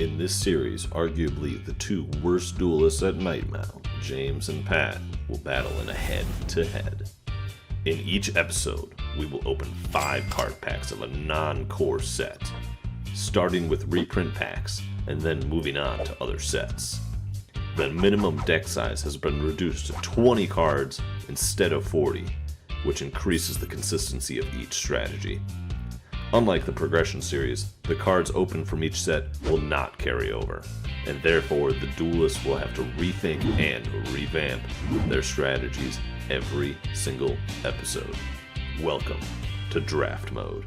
In this series, arguably the two worst duelists at Nightmare, James and Pat, will battle in a head-to-head. In each episode, we will open 5 card packs of a non-core set, starting with reprint packs and then moving on to other sets. The minimum deck size has been reduced to 20 cards instead of 40, which increases the consistency of each strategy. Unlike the progression series, the cards open from each set will not carry over, and therefore the duelists will have to rethink and revamp their strategies every single episode. Welcome to Draft Mode.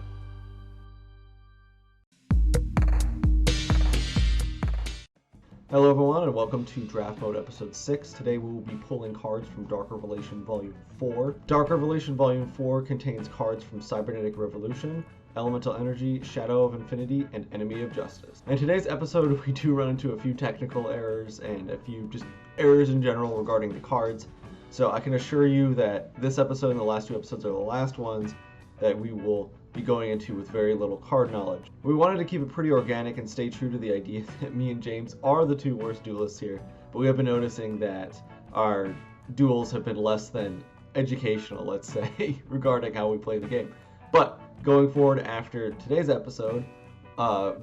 Hello everyone and welcome to Draft Mode Episode 6. Today we will be pulling cards from Dark Revelation Volume 4. Dark Revelation Volume 4 contains cards from Cybernetic Revolution, Elemental Energy, Shadow of Infinity, and Enemy of Justice. In today's episode we do run into a few technical errors and a few just errors in general regarding the cards. So I can assure you that this episode and the last 2 episodes are the last ones that we will be going into with very little card knowledge. We wanted to keep it pretty organic and stay true to the idea that me and James are the 2 worst duelists here, but we have been noticing that our duels have been less than educational, let's say, regarding how we play the game. But going forward after today's episode,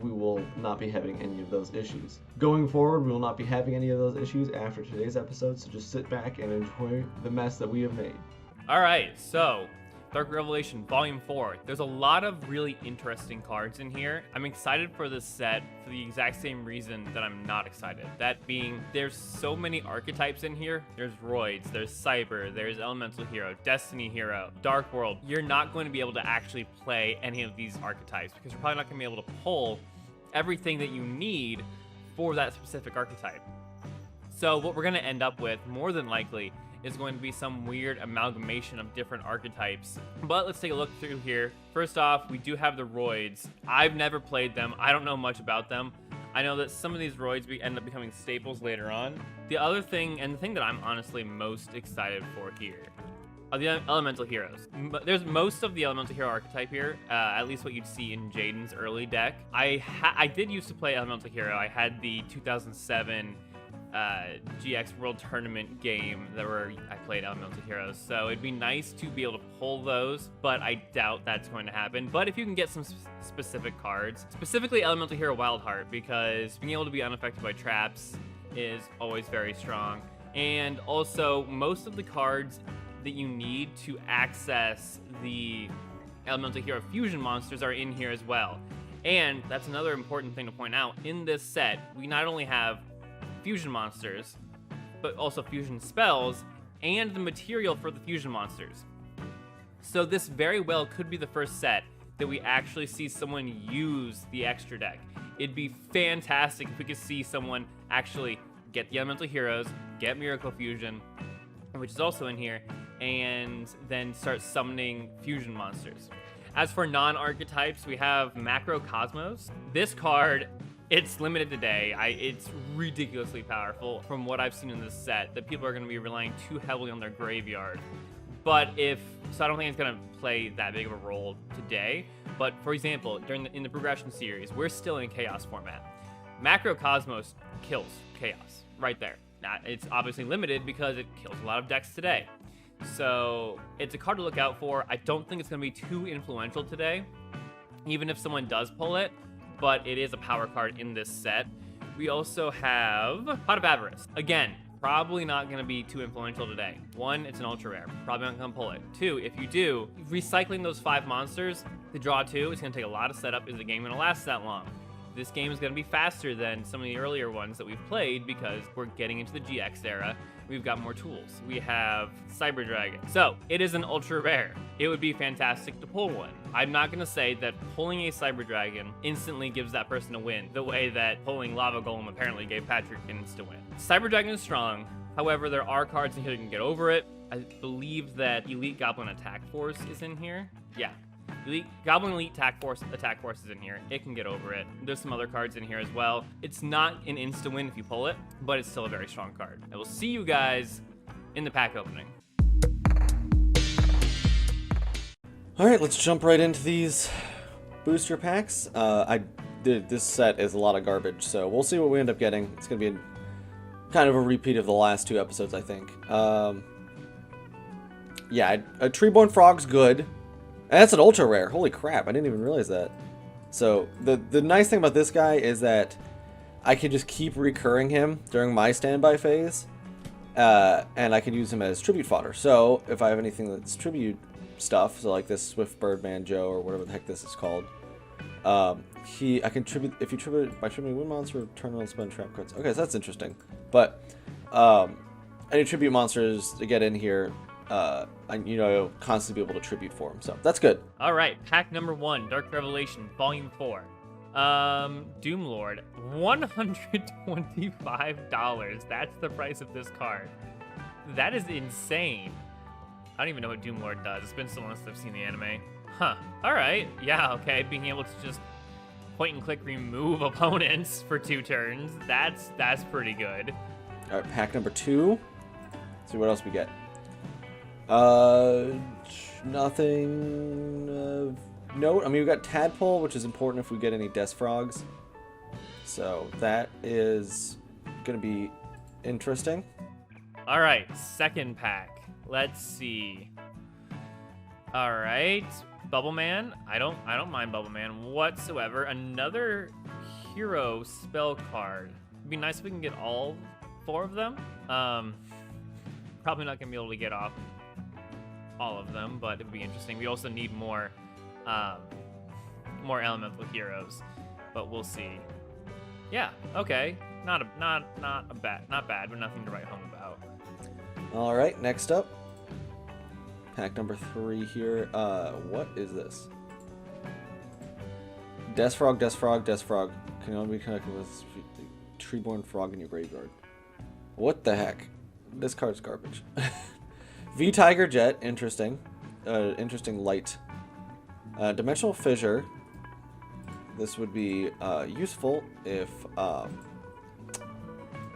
we will not be having any of those issues. Going forward, we will not be having any of those issues after today's episode, so just sit back and enjoy the mess that we have made. Alright, so Dark Revelation Volume 4. There's a lot of really interesting cards in here. I'm excited for this set for the exact same reason that I'm not excited. That being, there's so many archetypes in here. There's Roids, there's Cyber, there's Elemental Hero, Destiny Hero, Dark World. You're not going to be able to actually play any of these archetypes because you're probably not going to be able to pull everything that you need for that specific archetype. So what we're going to end up with, more than likely, is going to be some weird amalgamation of different archetypes. But let's take a look through here. First off, we do have the Roids. I've never played them. I don't know much about them. I know that some of these Roids end up becoming staples later on. The other thing, and the thing that I'm honestly most excited for here, are the Elemental Heroes. There's most of the Elemental Hero archetype here, at least what you'd see in Jaden's early deck. I did used to play Elemental Hero. I had the 2007 GX World Tournament game where I played Elemental Heroes, so it'd be nice to be able to pull those, but I doubt that's going to happen. But if you can get some specific cards, specifically Elemental Hero Wildheart, because being able to be unaffected by traps is always very strong. And also, most of the cards that you need to access the Elemental Hero Fusion monsters are in here as well. And that's another important thing to point out. In this set, we not only have fusion monsters, but also fusion spells, and the material for the fusion monsters. So this very well could be the first set that we actually see someone use the extra deck. It'd be fantastic if we could see someone actually get the Elemental Heroes, get Miracle Fusion, which is also in here, and then start summoning fusion monsters. As for non-archetypes, we have Macro Cosmos. This card, it's limited today. It's ridiculously powerful from what I've seen in this set, that people are going to be relying too heavily on their graveyard. So I don't think it's going to play that big of a role today. But for example, in the progression series, we're still in Chaos format. Macro Cosmos kills Chaos right there. Now, it's obviously limited because it kills a lot of decks today. So it's a card to look out for. I don't think it's going to be too influential today, even if someone does pull it. But it is a power card in this set. We also have Pot of Avarice. Again, probably not going to be too influential today. 1, it's an ultra rare. Probably not going to pull it. 2, if you do, recycling those 5 monsters to draw 2, it's going to take a lot of setup. Is the game going to last that long? This game is going to be faster than some of the earlier ones that we've played because we're getting into the GX era. We've got more tools. We have Cyber Dragon. So it is an ultra rare. It would be fantastic to pull one. I'm not going to say that pulling a Cyber Dragon instantly gives that person a win, the way that pulling Lava Golem apparently gave Patrick an instant win. Cyber Dragon is strong. However, there are cards in here that can get over it. I believe that Elite Goblin Attack Force is in here. Yeah. Goblin Elite Attack Force is in here. It can get over it. There's some other cards in here as well. It's not an insta-win if you pull it, but it's still a very strong card. I will see you guys in the pack opening. Alright, let's jump right into these booster packs. I this set is a lot of garbage. So we'll see what we end up getting. It's gonna be kind of a repeat of the last 2 episodes, I think. Yeah, a Treeborn Frog's good. And that's an ultra rare. Holy crap, I didn't even realize that. So the nice thing about this guy is that I can just keep recurring him during my standby phase. And I can use him as tribute fodder. So if I have anything that's tribute stuff, so like this Swift Birdman Joe or whatever the heck this is called, I can tribute, if you tribute by tributing one monster, turn on spend trap cards. Okay, so that's interesting. But any tribute monsters to get in here, I'll constantly be able to tribute for them. So that's good. All right, pack number 1, Dark Revelation, Volume 4. Doomlord, $125. That's the price of this card. That is insane. I don't even know what Doomlord does. It's been so long since I've seen the anime. Huh. All right. Yeah, okay. Being able to just point and click remove opponents for 2 turns. That's pretty good. All right, pack number 2. Let's see what else we get. Nothing of note. I mean, we got Tadpole, which is important if we get any Death Frogs. So that is going to be interesting. All right, second pack. Let's see. All right, Bubble Man. I don't mind Bubble Man whatsoever. Another hero spell card. It'd be nice if we can get all 4 of them. Probably not gonna be able to get off all of them, but it'd be interesting. We also need more elemental heroes, but we'll see. Yeah, okay. Not bad, but nothing to write home about. All right, next up, pack number 3 here. What is this? Death Frog, Death Frog, Death Frog can only be connected with Treeborn Frog in your graveyard. What the heck? This card's garbage. V Tiger Jet, interesting. Interesting light. Dimensional Fissure. This would be useful if I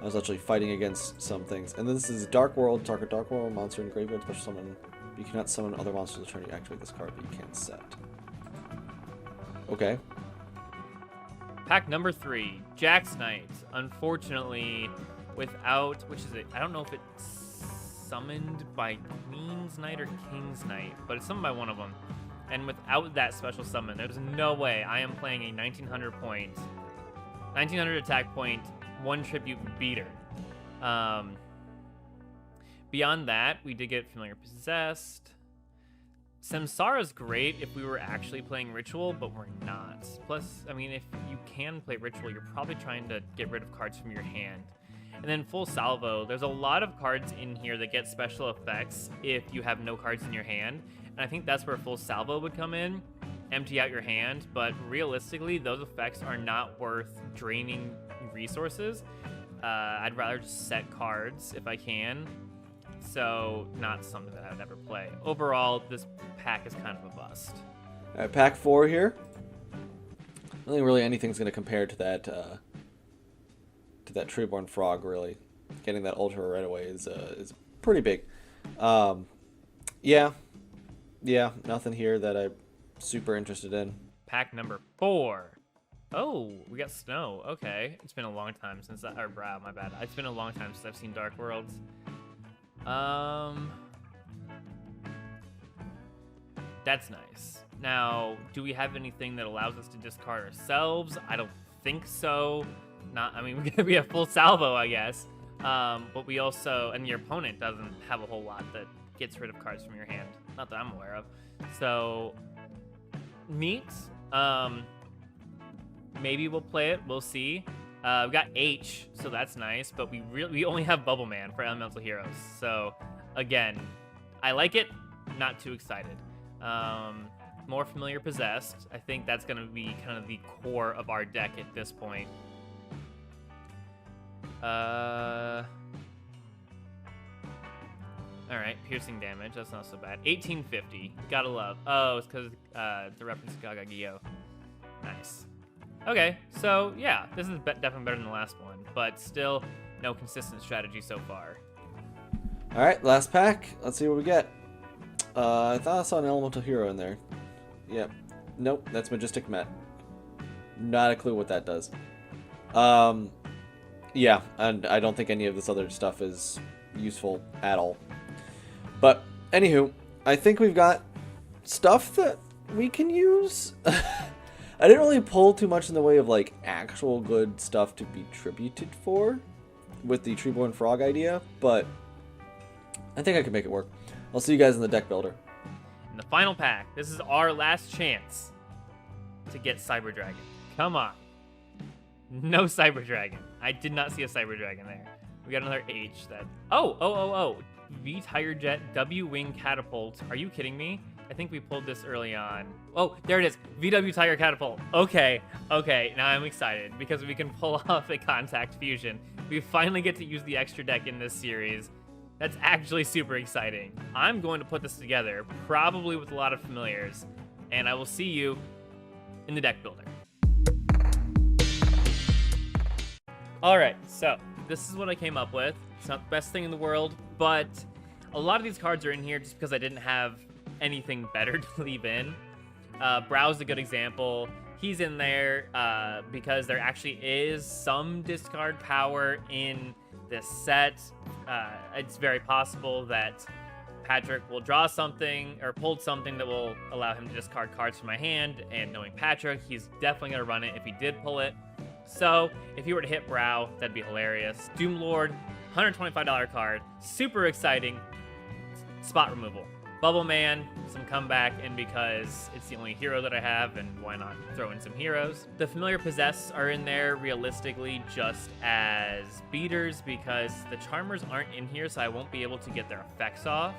was actually fighting against some things. And then this is Dark World. Target Dark World monster in graveyard special summon. You cannot summon other monsters to turn you activate this card, but you can't set. Okay. Pack number 3, Jack's Knight. Unfortunately, without, which is it? I don't know if it's summoned by Queen's Knight or King's Knight, but it's summoned by one of them. And without that special summon, there's no way I am playing a 1900 attack point, 1 tribute beater. Beyond that, we did get Familiar Possessed. Samsara's great if we were actually playing Ritual, but we're not. Plus, I mean, if you can play Ritual, you're probably trying to get rid of cards from your hand. And then Full Salvo, there's a lot of cards in here that get special effects if you have no cards in your hand. And I think that's where Full Salvo would come in, empty out your hand, but realistically, those effects are not worth draining resources. I'd rather just set cards if I can. So, not something that I would ever play. Overall, this pack is kind of a bust. All right, pack 4 here. I don't think really anything's going to compare to that Treeborn Frog, really. Getting that Ultra right away is pretty big. Yeah, nothing here that I'm super interested in. Pack number 4. Oh, we got Snow. Okay. It's been a long time since that, or Brow, my bad. It's been a long time since I've seen Dark Worlds. That's nice. Now, do we have anything that allows us to discard ourselves? I don't think so. We have Full Salvo, I guess. But we also, and your opponent doesn't have a whole lot that gets rid of cards from your hand. Not that I'm aware of. So, neat. Maybe we'll play it. We'll see. We've got H, so that's nice. But we only have Bubble Man for Elemental Heroes. So, again, I like it. Not too excited. More Familiar Possessed. I think that's going to be kind of the core of our deck at this point. Alright, piercing damage. That's not so bad. 1850. Gotta love. Oh, it's because the reference to Gaga Gyo. Nice. Okay, so yeah, this is definitely better than the last one, but still no consistent strategy so far. Alright, last pack. Let's see what we get. I thought I saw an Elemental Hero in there. Yep. Nope, that's Majestic Met. Not a clue what that does. Yeah, and I don't think any of this other stuff is useful at all. But, anywho, I think we've got stuff that we can use. I didn't really pull too much in the way of, like, actual good stuff to be tributed for with the Treeborn Frog idea, but I think I can make it work. I'll see you guys in the deck builder. In the final pack, this is our last chance to get Cyber Dragon. Come on. No Cyber Dragon. I did not see a Cyber Dragon there. We got another H that... Oh. V Tiger Jet, W Wing Catapult. Are you kidding me? I think we pulled this early on. Oh, there it is. VW Tiger Catapult. Okay. Now I'm excited because we can pull off a Contact Fusion. We finally get to use the extra deck in this series. That's actually super exciting. I'm going to put this together, probably with a lot of familiars, and I will see you in the deck builder. All right, so this is what I came up with. It's not the best thing in the world, but a lot of these cards are in here just because I didn't have anything better to leave in. Brow's a good example. He's in there because there actually is some discard power in this set. It's very possible that Patrick will draw something or pull something that will allow him to discard cards from my hand, and knowing Patrick, he's definitely going to run it if he did pull it. So if he were to hit Brow, that'd be hilarious. Doomlord, $125 card, super exciting. Spot removal. Bubble Man, some comeback, and because it's the only hero that I have, and why not throw in some heroes. The Familiar Possess are in there realistically just as beaters because the Charmers aren't in here, so I won't be able to get their effects off.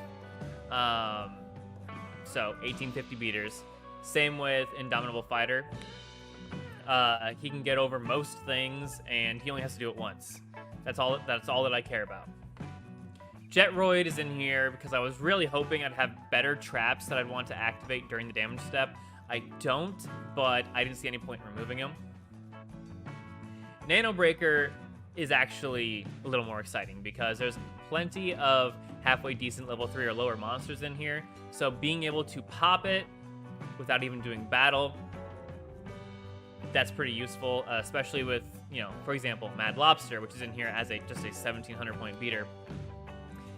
So 1850 beaters. Same with Indomitable Fighter. He can get over most things, and he only has to do it once. That's all that I care about. Jetroid is in here because I was really hoping I'd have better traps that I'd want to activate during the damage step. I don't, but I didn't see any point in removing him. Nano Breaker is actually a little more exciting because there's plenty of halfway decent level 3 or lower monsters in here, so being able to pop it without even doing battle, that's pretty useful, especially with, for example, Mad Lobster, which is in here as just a 1700 point beater,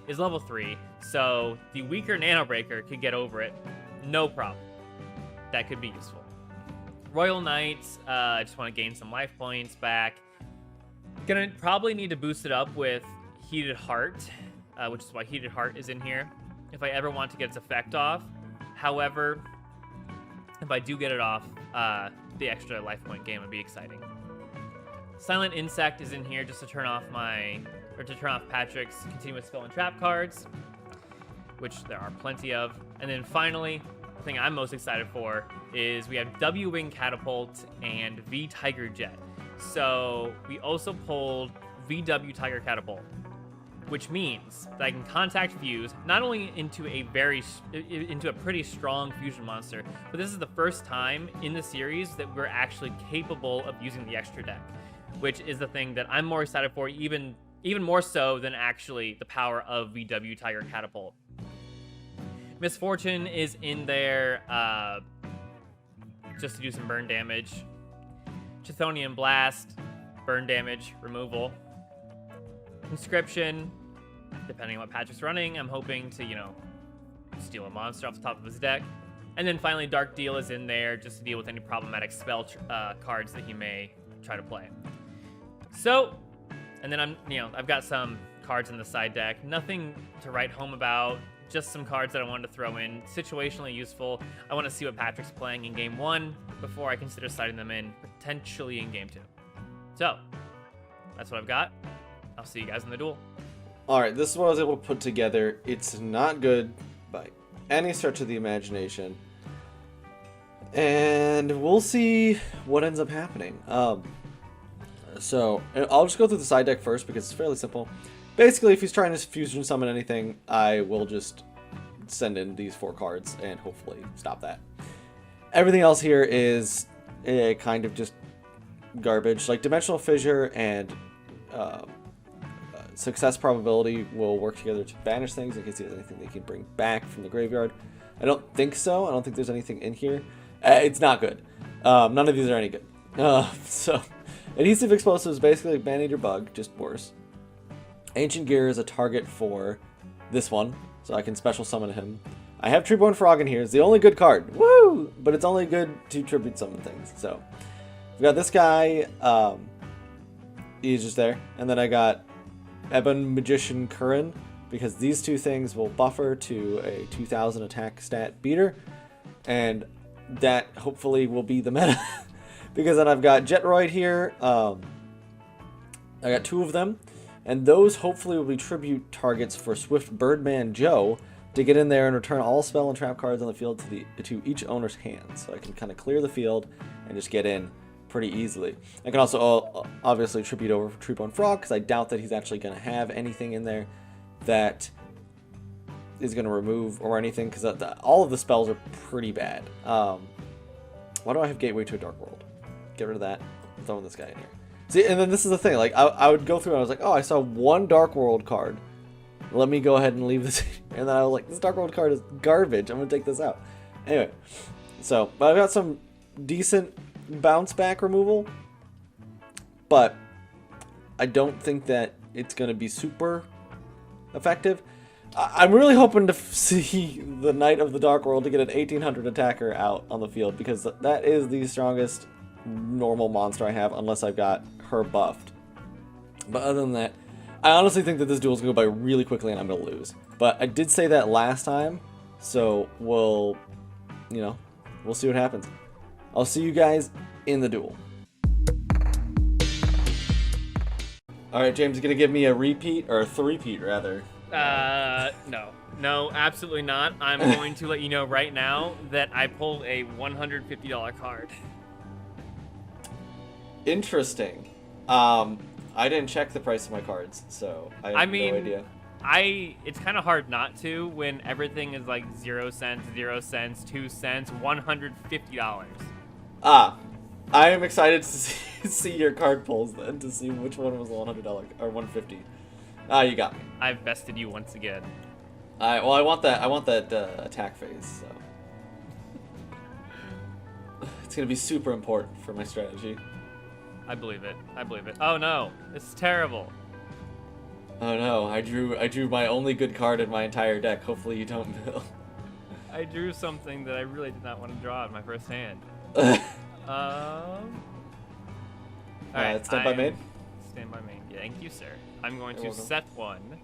is level 3, so the weaker Nano Breaker could get over it, no problem. That could be useful. Royal Knights, I just want to gain some life points back. Gonna probably need to boost it up with Heated Heart, which is why Heated Heart is in here, if I ever want to get its effect off. However, if I do get it off, the extra life point gain would be exciting. Silent Insect is in here just to turn off Patrick's continuous spell and trap cards, which there are plenty of. And then finally, the thing I'm most excited for is we have W Wing Catapult and V Tiger Jet. So we also pulled VW Tiger Catapult, which means that I can Contact Fuse not only into a pretty strong fusion monster, but this is the first time in the series that we're actually capable of using the extra deck, which is the thing that I'm more excited for, even more so than actually the power of VW Tiger Catapult. Misfortune is in there just to do some burn damage. Chthonian Blast, burn damage, removal. Conscription, depending on what Patrick's running, I'm hoping to, steal a monster off the top of his deck. And then finally, Dark Deal is in there just to deal with any problematic spell cards that he may try to play. So, and then I've got some cards in the side deck. Nothing to write home about, just some cards that I wanted to throw in. Situationally useful. I want to see what Patrick's playing in Game 1 before I consider sliding them in, potentially in Game 2. So, that's what I've got. I'll see you guys in the duel. Alright, this is what I was able to put together. It's not good by any stretch of the imagination. And we'll see what ends up happening. So, I'll just go through the side deck first because it's fairly simple. Basically, if he's trying to fusion summon anything, I will just send in these 4 cards and hopefully stop that. Everything else here is kind of just garbage. Like Dimensional Fissure and Success Probability will work together to banish things in case there's anything they can bring back from the graveyard. I don't think so. I don't think there's anything in here. It's not good. None of these are any good. So, adhesive explosive is basically Man-Eater Bug, just worse. Ancient Gear is a target for this one, so I can special summon him. I have Treeborn Frog in here. It's the only good card. Woo! But it's only good to tribute summon things. So, we got this guy. He's just there. And then I got Ebon Magician Curran, because these two things will buffer to a 2000 attack stat beater. And that hopefully will be the meta. Because then I've got Jetroid here. I got 2 of them. And those hopefully will be tribute targets for Swift Birdman Joe to get in there and return all spell and trap cards on the field to each owner's hands. So I can kind of clear the field and just get in pretty easily. I can also obviously tribute over for Treeborn Frog, because I doubt that he's actually going to have anything in there that is going to remove or anything, because all of the spells are pretty bad. Why do I have Gateway to a Dark World? Get rid of that. I'm throwing this guy in here. See, and then this is the thing. Like, I would go through and I was like, oh, I saw 1 Dark World card. Let me go ahead and leave this. And then I was like, this Dark World card is garbage. I'm going to take this out. Anyway. So, but I've got some decent bounce back removal. But I don't think that it's going to be super effective. I'm really hoping to see the Knight of the Dark World to get an 1800 attacker out on the field, because that is the strongest normal monster I have, unless I've got her buffed. But other than that, I honestly think that this duel is going to go by really quickly and I'm going to lose. But I did say that last time, so we'll see what happens. I'll see you guys in the duel. Alright, James is going to give me a repeat, or a threepeat rather. No, absolutely not. I'm going to let you know right now that I pulled a $150 card. Interesting. I didn't check the price of my cards, so I have no idea. It's kind of hard not to when everything is like 0 cents, 0 cents, 2 cents, $150. I am excited to see your card pulls then, to see which one was $100 or $150. You got me. I've bested you once again. Well, I want that attack phase, so it's gonna be super important for my strategy. I believe it. Oh no, this is terrible. Oh no, I drew my only good card in my entire deck. Hopefully you don't, Bill. I drew something that I really did not want to draw in my first hand. Alright, stand by main? Stand by main. Yeah, thank you, sir. I'm going to set 1,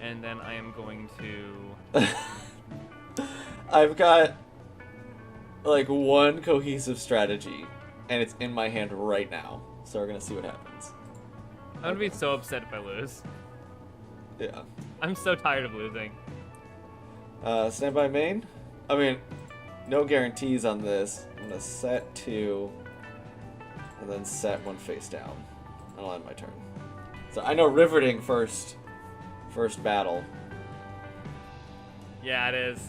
and then I am going to... I've got, like, 1 cohesive strategy, and it's in my hand right now. So we're gonna see what happens. I'm gonna be so upset if I lose. Yeah. I'm so tired of losing. Stand by main? I mean, no guarantees on this. I'm gonna set 2, and then set 1 face down. And I'll end my turn. So I know riveting first battle. Yeah, it is.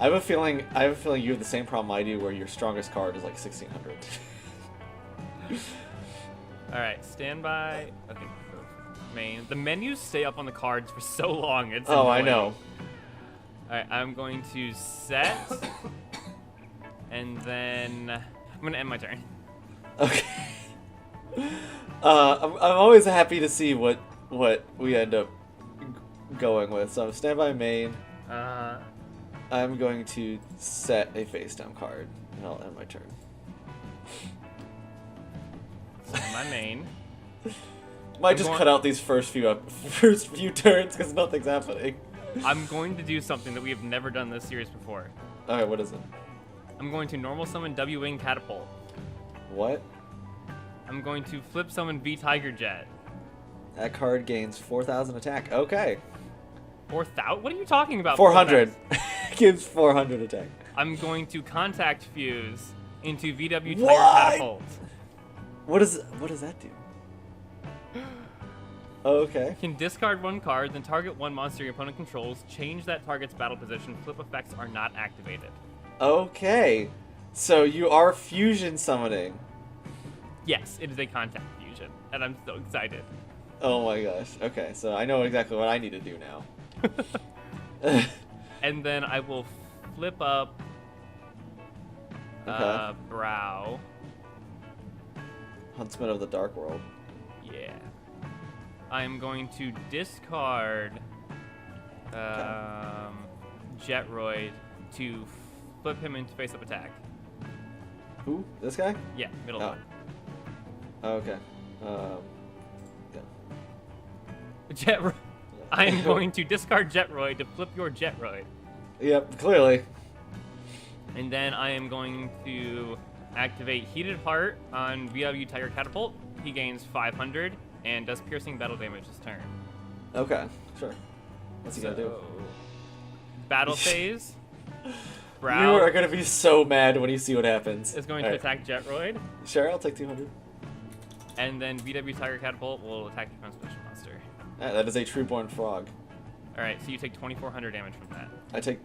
I have a feeling you have the same problem I do, where your strongest card is like 1600. Alright, stand by. Okay, main. The menus stay up on the cards for so long. It's oh, annoying. I know. Alright, I'm going to set, and then I'm going to end my turn. Okay. I'm always happy to see what we end up going with. So stand by main. I'm going to set a face down card, and I'll end my turn. So my main. Might just cut out these first few turns because nothing's happening. I'm going to do something that we have never done in this series before. Alright, what is it? I'm going to normal summon W-Wing Catapult. What? I'm going to flip summon V Tiger Jet. That card gains 4,000 attack. Okay. 4,000? What are you talking about? 400. Gives 400 attack. I'm going to Contact Fuse into VW Tiger What? Catapult. What does that do? Okay. Can discard 1 card, then target 1 monster your opponent controls, change that target's battle position, flip effects are not activated. Okay. So you are fusion summoning. Yes, it is a Contact Fusion, and I'm so excited. Oh my gosh. Okay, so I know exactly what I need to do now. And then I will flip up Okay. Brow. Huntsman of the Dark World. Yeah. I am going to discard Jetroid to flip him into face-up attack. Who? This guy? Yeah, middle Oh. one. Oh, okay. Yeah. Jetroid. I am going to discard Jetroid to flip your Jetroid. Yep, clearly. And then I am going to activate Heated Heart on VW Tiger Catapult. He gains 500 and does piercing battle damage this turn. Okay, sure. What's he gonna do? Battle phase. You Brow are gonna be so mad when you see what happens. is going to attack Jetroid. Sure, I'll take 200. And then VW Tiger Catapult will attack defense special monster. That is a Treeborn Frog. Alright, so you take 2400 damage from that. I take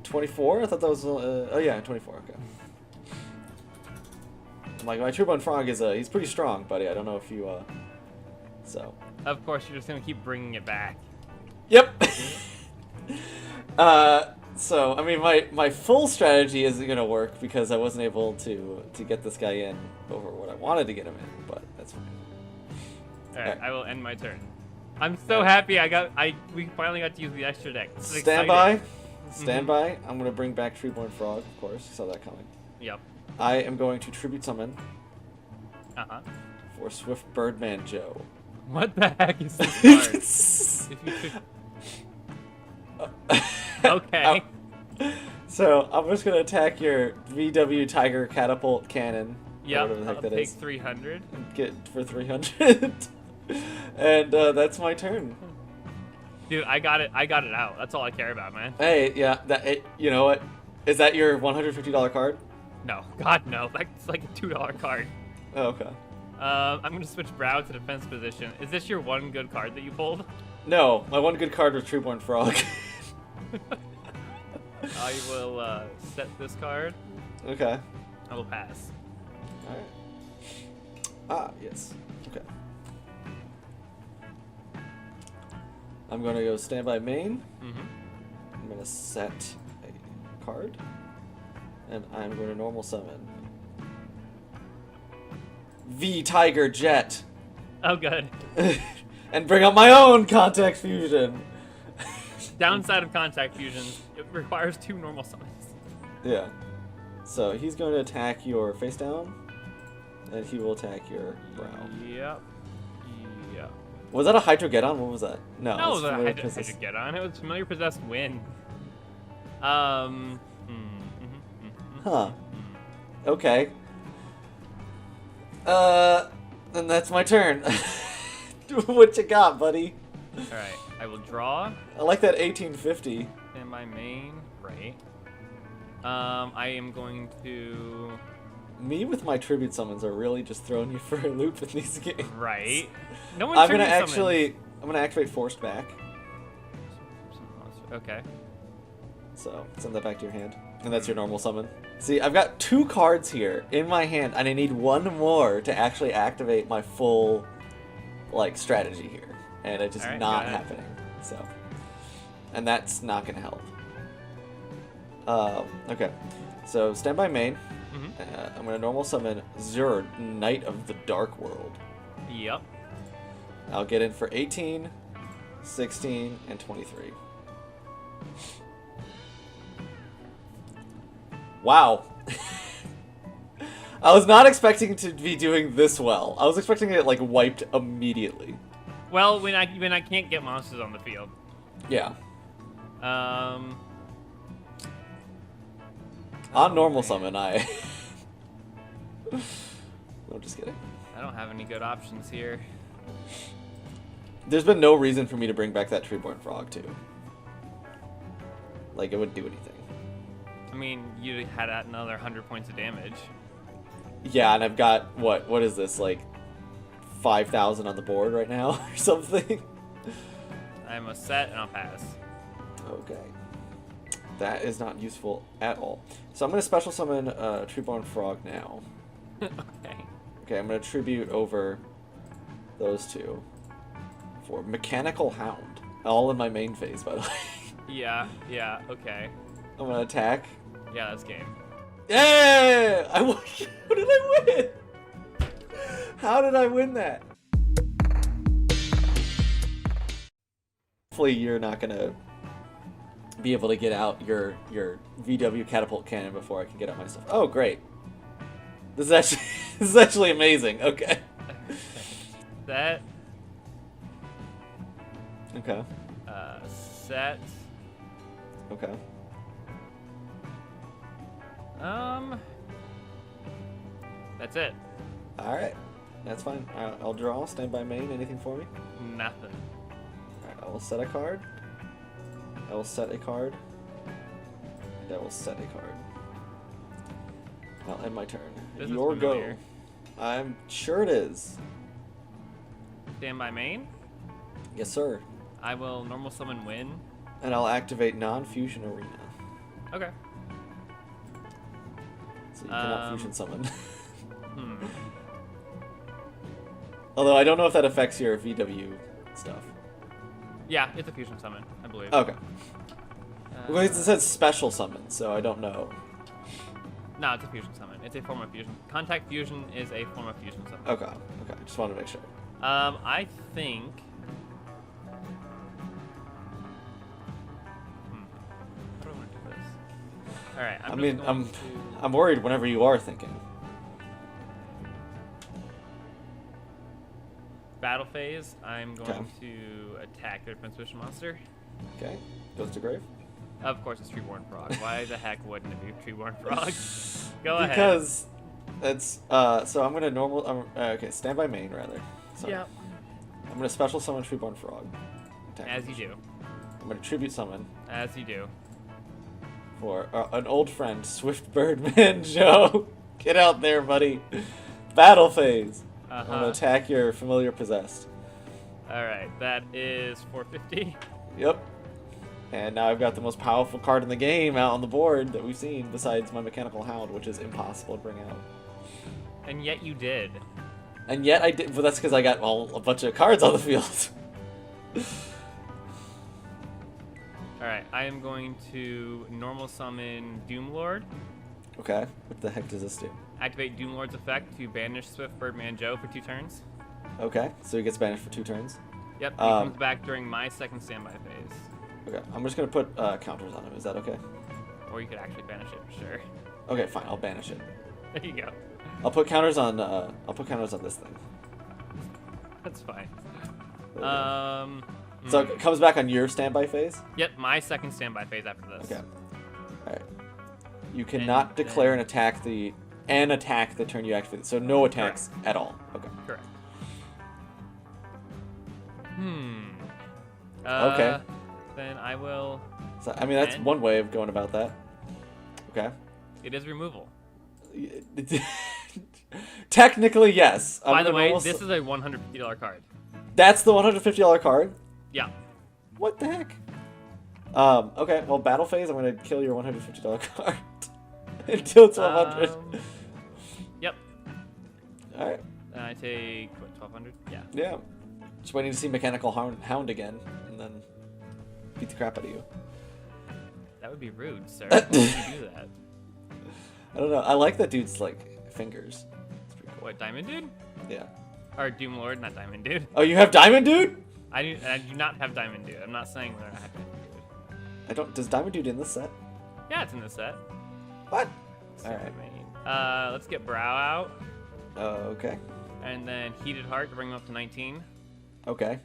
24? I thought that was, oh yeah, 24, okay. I'm like, my Treeborn Frog is, he's pretty strong, buddy. I don't know if you, so. Of course, you're just going to keep bringing it back. Yep! So, I mean, my full strategy isn't gonna work because I wasn't able to get this guy in over what I wanted to get him in, but that's fine. Alright, Alright. I will end my turn. I'm so happy we finally got to use the extra deck. This is Stand exciting. by. Stand by. I'm gonna bring back Treeborn Frog, of course. You saw that coming. Yep. I am going to tribute summon Uh-huh. for Swift Birdman Joe. What the heck is this card? If you could... Okay. So I'm just gonna attack your VW Tiger Catapult Cannon. or Yep, whatever the heck I'll that take is. 300. Get for 300. And that's my turn. Dude, I got it out. That's all I care about, man. Hey, yeah, you know what? Is that your $150 card? No. God, no. That's like a $2 card. Oh, okay. I'm going to switch Brow to defense position. Is this your one good card that you pulled? No, my one good card was Treeborn Frog. I will set this card. Okay. I will pass. Alright. Ah, yes. Okay. I'm gonna go standby main. Mm-hmm. I'm gonna set a card. And I'm going to normal summon V Tiger Jet. Oh, good. And bring up my own Contact Fusion. Downside of Contact Fusions, it requires 2 normal summons. Yeah. So he's going to attack your face down. And he will attack your brow. Yep. Yep. Was that a Hydrogeddon? What was that? No, No, it's it Familiar had to Princess. get on. It was Familiar Possessed Win. Huh. Okay. Then that's my turn. What you got, buddy? Alright, I will draw. I like that 1850. And my main, right. I am going to... Me with my tribute summons are really just throwing you for a loop in these games. Right. No one I'm gonna tribute summons. actually, I'm gonna activate Forced Back. Okay. So send that back to your hand, and that's your normal summon. See, I've got 2 cards here in my hand, and I need 1 more to actually activate my full, like, strategy here, and it's just Alright, not go ahead. happening. So, and that's not gonna help. Okay. So standby main. Mm-hmm. I'm gonna normal summon Zerd, Knight of the Dark World. Yep. I'll get in for 18, 16, and 23. Wow. I was not expecting to be doing this well. I was expecting it like wiped immediately. Well, when I can't get monsters on the field. Yeah. Oh, On normal man. summon, I... No, just kidding. I don't have any good options here. There's been no reason for me to bring back that Treeborn Frog, too. Like, it wouldn't do anything. I mean, you had another 100 points of damage. Yeah, and I've got, what is this, like, 5,000 on the board right now, or something? I'm a set and I'll pass. Okay. That is not useful at all. So I'm going to special summon Treeborn Frog now. Okay. Okay, I'm going to tribute over those 2 for Mechanical Hound. All in my main phase, by the way. Yeah, okay. I'm going to attack. Yeah, that's game. Yeah! I won. How did I win? How did I win that? Hopefully you're not gonna be able to get out your VW catapult cannon before I can get out my stuff. Oh, great. This is actually this is actually amazing. Okay. Set. Okay. Set. Okay. That's it. All right. That's fine. I'll draw. Stand by main. Anything for me? Nothing. All right. I will set a card. I will set a card. And I will set a card. I'll end my turn. This is Your go. familiar. I'm sure it is. Stand by main. Yes, sir. I will normal summon win. And I'll activate non-fusion arena. Okay. So you cannot fusion summon. Hmm. Although I don't know if that affects your VW stuff. Yeah, it's a fusion summon, I believe. Okay. Well, it says special summon, so I don't know. No, it's a fusion summon. It's a form of fusion. Contact fusion is a form of fusion summon. Okay. Okay. Just wanted to make sure. I think. How do I want to do this? All right. I mean, I'm worried whenever you are thinking. Battle phase. I'm going Okay. to attack the defense position monster. Okay. Goes to grave. Of course, it's Treeborn Frog. Why the heck wouldn't it be Treeborn Frog? Go ahead. Because it's so I'm gonna normal. Okay, stand by main rather. Sorry. Yep. I'm gonna special summon Treeborn Frog. Attack As you position. do. I'm gonna tribute summon As you do. for an old friend, Swift Birdman Joe. Get out there, buddy. Battle phase. I'm gonna attack your familiar possessed. All right. That is 450. Yep. And now I've got the most powerful card in the game out on the board that we've seen, besides my Mechanical Hound, which is impossible to bring out. And yet you did. And yet I did, but that's because I got a bunch of cards on the field. All right. I am going to normal summon Doomlord. Okay. What the heck does this do? Activate Doomlord's effect to banish Swift Birdman Joe for 2 turns. Okay. So he gets banished for 2 turns. Yep. He comes back during my second standby phase. Okay. I'm just gonna put counters on him. Is that okay? Or you could actually banish it for sure. Okay. Fine. I'll banish it. There you go. I'll put counters on. I'll put counters on this thing. That's fine. So it comes back on your standby phase. Yep, my second standby phase after this. Okay. All right. You cannot declare an attack the turn you activate. So no attacks at all. Okay. Correct. Okay. Then I will. So I mean that's And? one way of going about that. Okay. It is removal. Technically, yes. By the way, this is a $150 card. That's the $150 card. Yeah. What the heck? Okay. Well, battle phase. I'm gonna kill your $150 card until it's 100. Yep. All right. And I take what, 1200? Yeah. Yeah. Just waiting to see Mechanical Hound again, and then beat the crap out of you. That would be rude, sir. Why would you do that? I don't know. I like that dude's like fingers. It's pretty cool. What, Diamond Dude? Yeah. Or Doomlord, not Diamond Dude. Oh, you have Diamond Dude? I do not have Diamond Dude. I'm not saying that I have Diamond Dude. I don't. Does Diamond Dude in this set? Yeah, it's in this set. What? All Alright. right. Let's get Brow out, Okay. and then Heated Heart to bring him up to 19. Okay.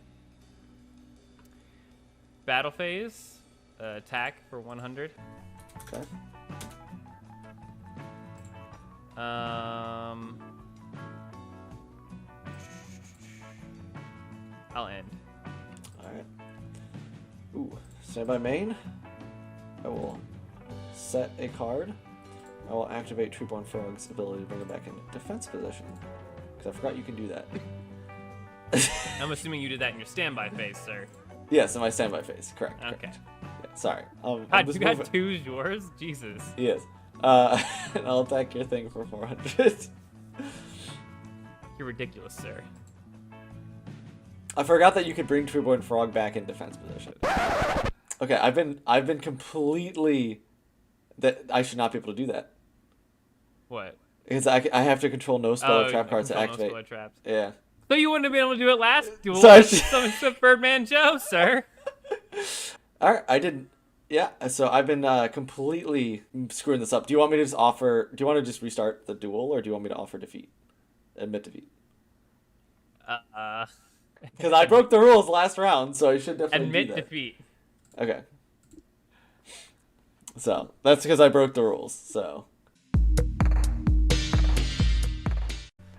Battle phase, attack for 100. Okay. I'll end. Alright. Ooh. Stand by main. I will set a card. I will activate Treeborn Frog's ability to bring it back in defense position. Because I forgot you can do that. I'm assuming you did that in your standby phase, sir. Yes, in my standby phase. Correct. Okay. Correct. Yeah, sorry. I'm God, just you got moving- 2's yours? Jesus. Yes. And I'll attack your thing for 400. You're ridiculous, sir. I forgot that you could bring Treeborn Frog back in defense position. Okay, I've been completely that I should not be able to do that. What? Because I have to control no spell or trap cards to control activate. No spell or traps. Yeah. So you wouldn't have been able to do it last duel. So I Summon Swift Birdman Joe, sir. All right, I didn't. Yeah, so I've been completely screwing this up. Do you want me to just offer? Do you want to just restart the duel, or do you want me to offer defeat? Admit defeat. Because I broke the rules last round, so I should definitely admit do that. defeat. Okay. So that's because I broke the rules. So.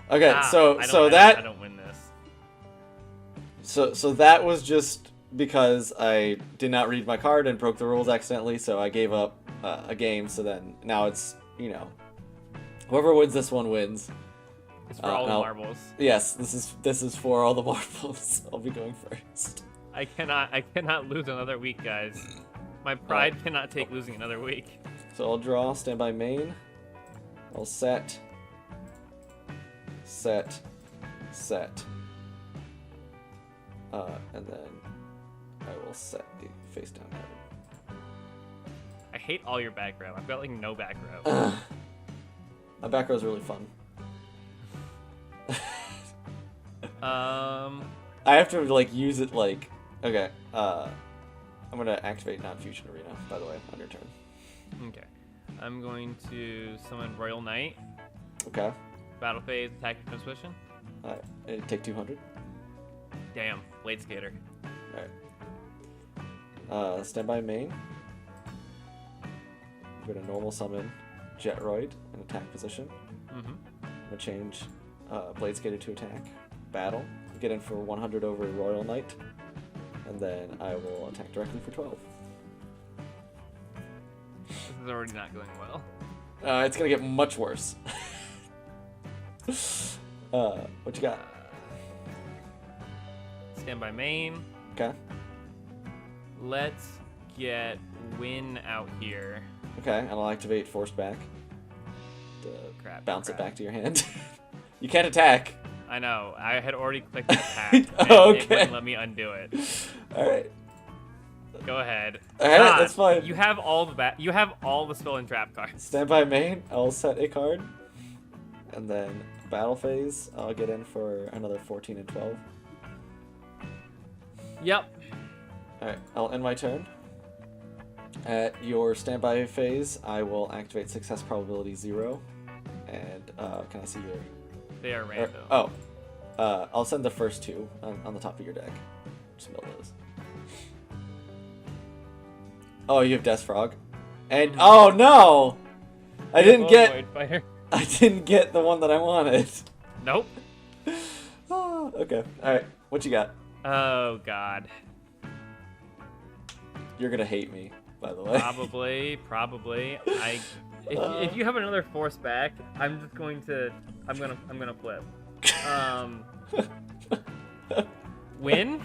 Okay, I don't win this. So that was just because I did not read my card and broke the rules accidentally, so I gave up a game. So then now it's, whoever wins this one wins. It's for all the marbles. Yes, this is for all the marbles. I'll be going first. I cannot lose another week, guys. My pride cannot take losing another week. So I'll draw, stand by main. I'll set. And then I will set the face down head. I hate all your back row. I've got like no back row. My back row is really fun. I have to like use it like okay. I'm gonna activate non-fusion arena, by the way, on your turn. Okay. I'm going to summon Royal Knight. Okay. Battle phase, attack defense position. Alright. Take 200. Damn, Blade Skater. Alright. Stand by main. I'm gonna normal summon Jetroid in attack position. Mm-hmm. I'm gonna change Blade Skater to attack. Battle. Get in for 100 over Royal Knight. And then I will attack directly for 12. This is already not going well. It's gonna get much worse. What you got? Stand by main. Okay. Let's get Win out here. Okay, and I'll activate Force Back to bounce it back to your hand. You can't attack. I know. I had already clicked attack. And Okay. It wouldn't let me undo it. All right. Go ahead. All right, that's fine. You have all the spell and trap cards. Stand by main. I'll set a card, and then battle phase. I'll get in for another 14 and 12. Yep. All right. I'll end my turn. At your standby phase, I will activate success probability 0. And can I see your? They are random. I'll send the first two on the top of your deck. Just mill those. Oh, you have Death Frog, and oh no, I didn't get the one that I wanted. Nope. Oh, okay. All right. What you got? Oh God. You're gonna hate me, by the way. Probably. If you have another Force Back, I'm gonna flip. Win?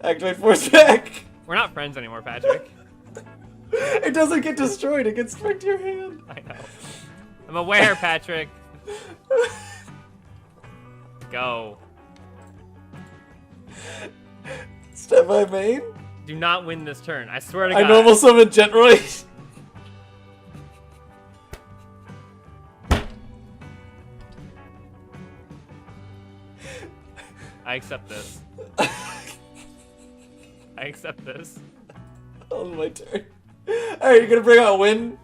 Activate Force Back. We're not friends anymore, Patrick. It doesn't get destroyed. It gets straight to your hand. I know. I'm aware, Patrick. Go. Step by main. Do not win this turn. I swear to God. I normal summon Jetroid. I accept this. I accept this. On my turn. Alright, you're gonna bring out Win?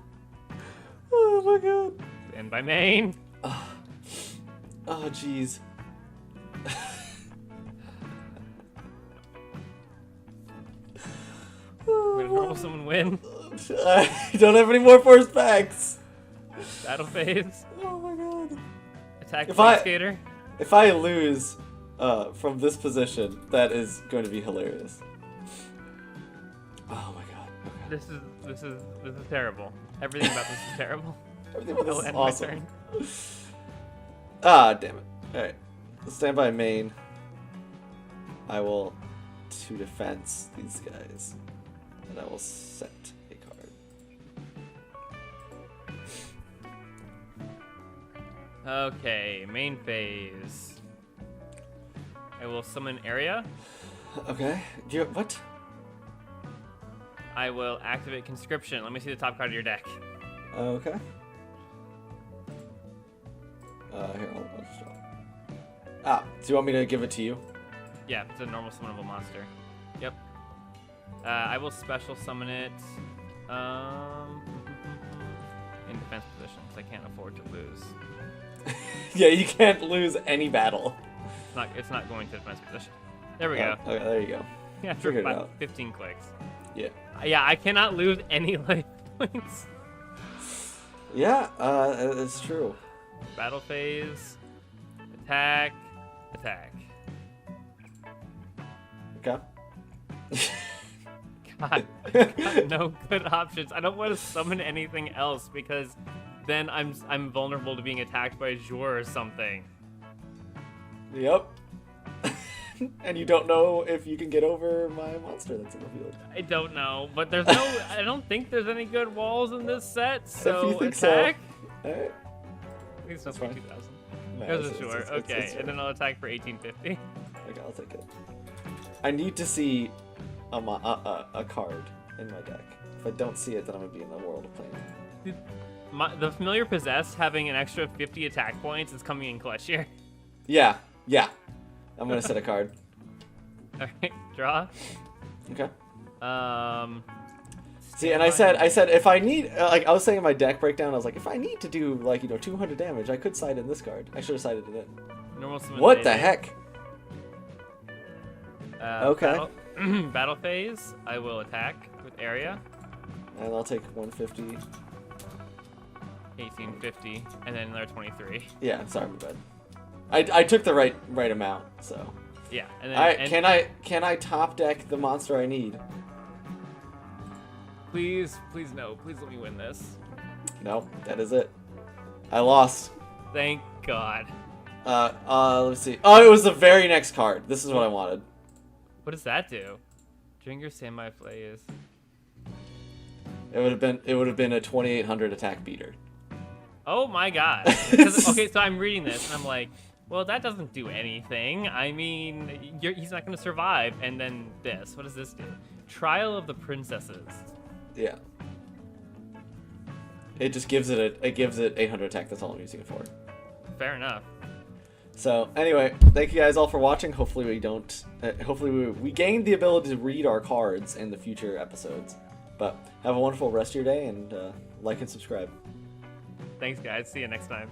Oh my god. And by main. Oh, jeez. I'm gonna normal summon Win. I don't have any more Force Backs. Battle phase. Oh my god. Attack Blade Skater. If I lose from this position, that is going to be hilarious. Oh my god. This is terrible. Everything about this is terrible. Everything about this is End awesome. my turn. Ah, damn it. Alright. Stand by main. I will 2 defense these guys. And I will set a card. Okay, main phase. I will summon area. Okay. Do you what? I will activate conscription. Let me see the top card of your deck. Okay. Here, I'll just draw. Ah, do you want me to give it to you? Yeah, it's a normal summonable monster. Yep. I will special summon it in defense position because I can't afford to lose. Yeah, you can't lose any battle. It's not going to defense position. There we Oh, go. okay, there you go. Yeah, for Figured it out. 15 clicks. Yeah. Yeah, I cannot lose any life points. Yeah, it's true. Battle phase. Attack. Attack. Okay. God, got no good options. I don't want to summon anything else because then I'm vulnerable to being attacked by a Jour or something. Yep. And you don't know if you can get over my monster that's in the field. I don't know, but there's no. I don't think there's any good walls in this set. So If you think attack. so. Alright. I think it's not That's fine. 2000. No, There's a it's- Jour. it's- Okay, it's and then I'll attack for 1850. Okay, I'll take it. I need to see a card in my deck. If I don't see it, then I'm gonna be in the world of pain. The familiar possessed having an extra 50 attack points is coming in clutch here. Yeah. I'm gonna set a card. All right, draw. Okay. See, See, and I said if I need, like I was saying in my deck breakdown, I was like, if I need to do like 200 damage, I could side in this card. I should have sided it in. normal summon. What the David. heck? Okay. Battle phase. I will attack with area. And I'll take 150. 1850, and then another 23. Yeah, sorry, my bad. I took the right amount, so. Yeah, and then Can I top deck the monster I need? please no, please let me win this. No, that is it. I lost. Thank God. Let's see. Oh, it was the very next card. This is what I wanted. What does that do? Dringer Standby Plays. It would have been a 2800 attack beater. Oh my God. Okay, so I'm reading this and I'm like, well, that doesn't do anything. I mean, he's not going to survive. And then this. What does this do? Trial of the Princesses. Yeah. It just gives it 800 attack. That's all I'm using it for. Fair enough. So anyway, thank you guys all for watching. Hopefully we don't. Hopefully we gained the ability to read our cards in the future episodes. But have a wonderful rest of your day and like and subscribe. Thanks, guys. See you next time.